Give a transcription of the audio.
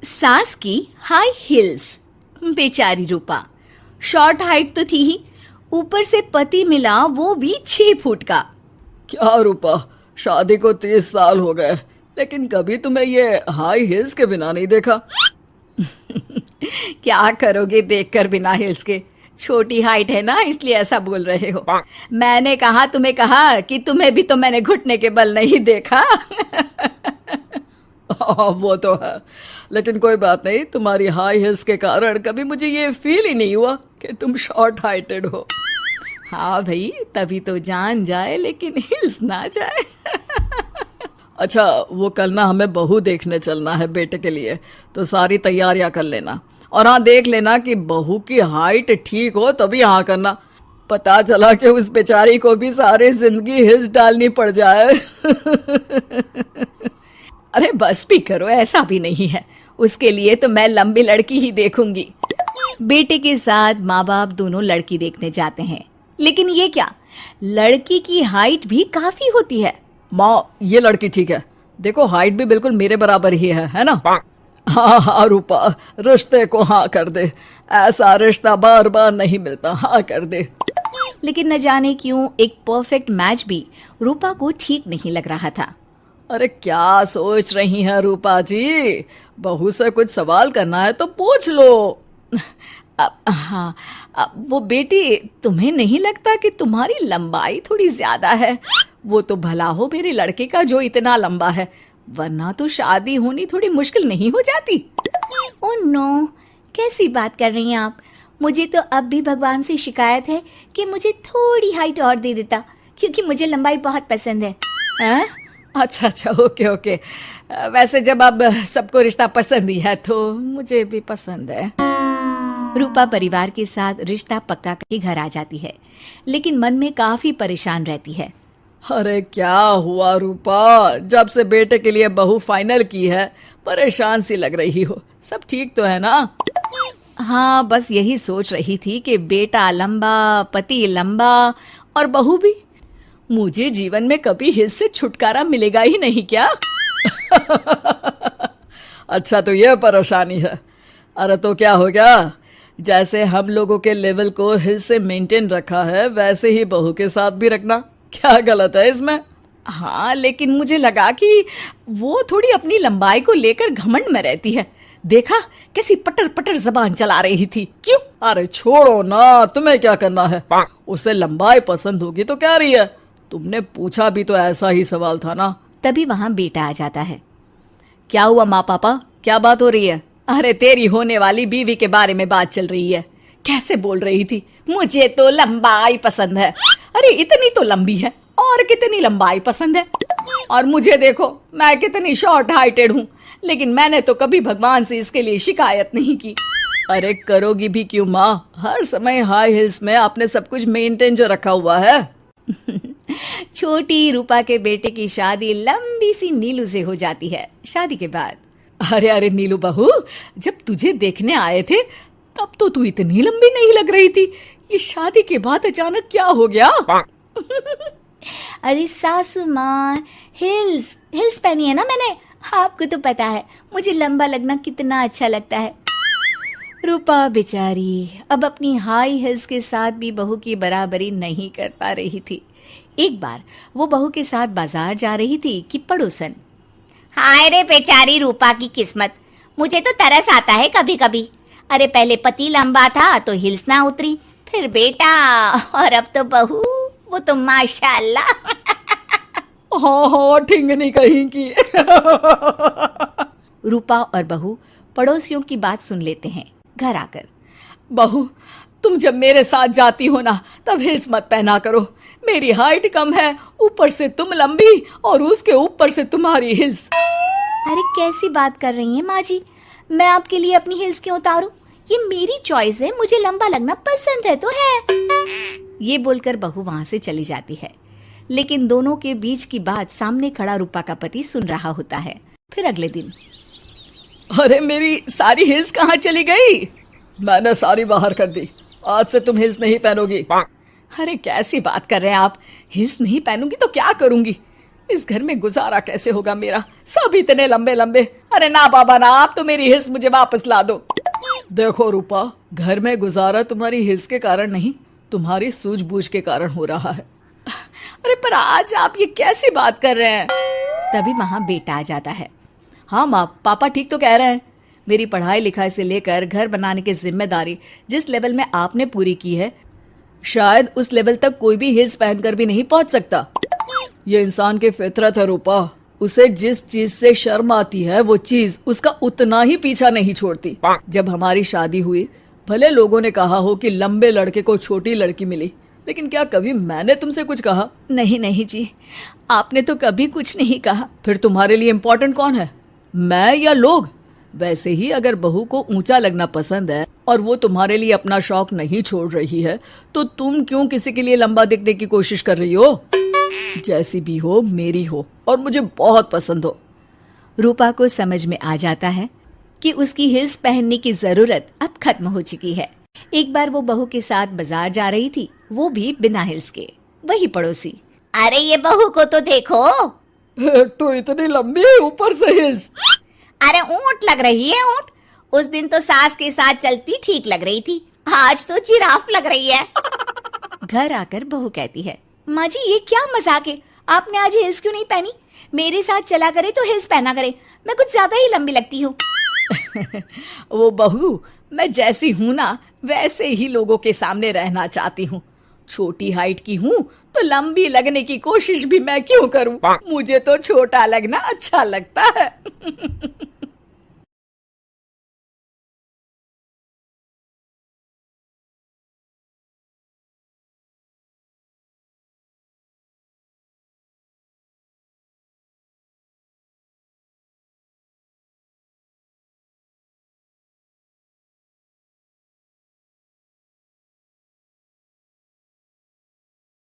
सास की high heels. बेचारी रूपा, शॉर्ट हाइट तो थी ही, ऊपर से पति मिला वो भी 6 फुट का। क्या रूपा, शादी को 30 साल हो गए लेकिन कभी तुम्हें ये हाई हील्स के बिना नहीं देखा। क्या करोगे देखकर बिना हिल्स के? छोटी हाइट है ना, इसलिए ऐसा बोल रहे हो। मैंने कहा तुम्हें कहा कि तुम्हें भी तो मैंने घुटने के बल नहीं देखा। वो तो है, लेकिन कोई बात नहीं, तुम्हारी हाई हील्स के कारण कभी मुझे ये फील ही नहीं हुआ कि तुम शॉर्ट हाइटेड हो। हाँ भाई, तभी तो जान जाए लेकिन हिल्स ना जाए। अच्छा, वो कल ना हमें बहू देखने चलना है बेटे के लिए, तो सारी तैयारियां कर लेना। और हाँ, देख लेना कि बहू की हाइट ठीक हो तभी हाँ करना। पता चला कि उस बेचारी को भी सारी जिंदगी हिल्स डालनी पड़ जाए। अरे बस भी करो, ऐसा भी नहीं है। उसके लिए तो मैं लंबी लड़की ही देखूंगी। बेटे के साथ माँ बाप दोनों लड़की देखने जाते हैं, लेकिन ये क्या, लड़की की हाइट भी काफी होती है। माँ, ये लड़की ठीक है, देखो हाइट भी बिल्कुल मेरे बराबर ही है ना। हाँ हाँ रूपा, रिश्ते को हाँ कर दे, ऐसा रिश्ता बार बार नहीं मिलता, हाँ कर दे। लेकिन न जाने क्यों एक परफेक्ट मैच भी रूपा को ठीक नहीं लग रहा था। अरे क्या सोच रही हैं रूपा जी, बहू से कुछ सवाल करना है तो पूछ लो। हाँ, वो बेटी, तुम्हें नहीं लगता कि तुम्हारी लंबाई थोड़ी ज्यादा है? वो तो भला हो मेरे लड़के का जो इतना लंबा है, वरना तो शादी होनी थोड़ी मुश्किल नहीं हो जाती। ओह नो, कैसी बात कर रही हैं आप? मुझे तो अब भी भगवान से शिकायत है कि मुझे थोड़ी हाइट और दे देता, क्योंकि मुझे लंबाई बहुत पसंद है। हैं? अच्छा अच्छा, ओके ओके। वैसे जब अब सबको रिश्ता पसंद ही है तो मुझे भी पसंद है। रूपा परिवार के साथ रिश्ता पक्का करके घर आ जाती है, लेकिन मन में काफी परेशान रहती है। अरे क्या हुआ रूपा, जब से बेटे के लिए बहू फाइनल की है परेशान सी लग रही हो, सब ठीक तो है ना? हाँ, बस यही सोच रही थी कि बेटा लंबा, पति लंबा और बहू भी। मुझे जीवन में कभी हिस्स से छुटकारा मिलेगा ही नहीं क्या? अच्छा, तो ये परेशानी है। अरे तो क्या हो गया, जैसे हम लोगों के लेवल को हिस्स से मेंटेन रखा है वैसे ही बहू के साथ भी रखना, क्या गलत है इसमें? हाँ, लेकिन मुझे लगा कि वो थोड़ी अपनी लंबाई को लेकर घमंड में रहती है। देखा कैसी पटर पटर जबान चला रही थी। क्यों? अरे छोड़ो ना, तुम्हें क्या करना है, उसे लंबाई पसंद होगी तो क्या रही है, तुमने पूछा भी तो ऐसा ही सवाल था ना। तभी वहां बेटा आ जाता है। क्या हुआ माँ पापा, क्या बात हो रही है? अरे तेरी होने वाली बीवी के बारे में बात चल रही है। कैसे बोल रही थी, मुझे तो लंबाई पसंद है। अरे इतनी तो लंबी है, और कितनी लंबाई पसंद है। और मुझे देखो, मैं कितनी शॉर्ट हाइटेड हूँ, लेकिन मैंने तो कभी भगवान से इसके लिए शिकायत नहीं की। अरे करोगी भी क्यों माँ, हर समय हाई हिल्स में आपने सब कुछ मेंटेन जो रखा हुआ है। छोटी रूपा के बेटे की शादी लंबी सी नीलू से हो जाती है। शादी के बाद, अरे अरे नीलू बहू, जब तुझे देखने आए थे तब तो तू इतनी लंबी नहीं लग रही थी, ये शादी के बाद अचानक क्या हो गया? अरे सासू माँ, हिल्स हिल्स पहनी है ना मैंने, आपको तो पता है मुझे लंबा लगना कितना अच्छा लगता है। रूपा बेचारी अब अपनी हाई हिल्स के साथ भी बहू की बराबरी नहीं कर पा रही थी। एक बार वो बहू के साथ बाजार जा रही थी कि पड़ोसन, हाय रे बेचारी रूपा की किस्मत, मुझे तो तरस आता है कभी कभी। अरे पहले पति लंबा था तो हिल्स ना उतरी, फिर बेटा, और अब तो बहू, वो तो माशाल्लाह। हाँ हाँ, ठिंगनी कहीं की। रूपा और बहू पड़ोसियों की बात सुन लेते हैं। घर आकर, बहू तुम जब मेरे साथ जाती हो ना तब हिल्स मत पहना करो, मेरी हाइट कम है, ऊपर से तुम लंबी और उसके ऊपर से तुम्हारी हिल्स। अरे कैसी बात कर रही हैं माँ जी, मैं आपके लिए अपनी हिल्स क्यों उतारूं? ये मेरी चॉइस है, मुझे लंबा लगना पसंद है तो है। ये बोलकर बहू वहां से चली जाती है, लेकिन दोनों के बीच की बात सामने खड़ा रूपा का पति सुन रहा होता है। फिर अगले दिन, अरे मेरी सारी हिल्स कहाँ चली गई? मैंने सारी बाहर कर दी, आज से तुम हिल्स नहीं पहनोगी। अरे कैसी बात कर रहे हैं आप, हिल्स नहीं पहनूंगी तो क्या करूंगी? इस घर में गुजारा कैसे होगा मेरा, सब इतने लंबे लंबे। अरे ना बाबा ना, आप तो मेरी हिस्स मुझे वापस ला दो। देखो रूपा, घर में गुजारा तुम्हारी हिल्स के कारण नहीं, तुम्हारी सूझबूझ के कारण हो रहा है। अरे पर आज आप ये कैसी बात कर रहे हैं? तभी वहां बेटा आ जाता है। हाँ माँ, पापा ठीक तो कह रहे हैं। मेरी पढ़ाई लिखाई से लेकर घर बनाने की जिम्मेदारी जिस लेवल में आपने पूरी की है, शायद उस लेवल तक कोई भी हिल्स पहनकर भी नहीं पहुंच सकता। ये इंसान की फितरत है रूपा, उसे जिस चीज से शर्म आती है वो चीज उसका उतना ही पीछा नहीं छोड़ती। जब हमारी शादी हुई, भले लोगों ने कहा हो कि लंबे लड़के को छोटी लड़की मिली, लेकिन क्या कभी मैंने तुमसे कुछ कहा? नहीं नहीं जी, आपने तो कभी कुछ नहीं कहा। फिर तुम्हारे लिए इम्पोर्टेंट कौन है, मैं या लोग? वैसे ही अगर बहू को ऊंचा लगना पसंद है और वो तुम्हारे लिए अपना शौक नहीं छोड़ रही है, तो तुम क्यों किसी के लिए लंबा दिखने की कोशिश कर रही हो? जैसी भी हो, मेरी हो और मुझे बहुत पसंद हो। रूपा को समझ में आ जाता है कि उसकी हिल्स पहनने की जरूरत अब खत्म हो चुकी है। एक बार वो बहू के साथ बाजार जा रही थी, वो भी बिना हिल्स के। वही पड़ोसी, अरे ये बहू को तो देखो, तो इतनी लंबी है, ऊपर से हिल्स। अरे ऊंट लग रही है ऊंट। उस दिन तो सास के साथ चलती ठीक लग रही थी, आज तो जिराफ लग रही है। घर आकर बहू कहती है, माँ जी ये क्या मजाक है, आपने आज हिल्स क्यों नहीं पहनी? मेरे साथ चला करे तो हिल्स पहना करे, मैं कुछ ज्यादा ही लंबी लगती हूँ। वो बहू, मैं जैसी हूँ ना वैसे ही लोगों के सामने रहना चाहती हूँ। छोटी हाइट की हूँ तो लंबी लगने की कोशिश भी मैं क्यों करूँ? मुझे तो छोटा लगना अच्छा लगता है।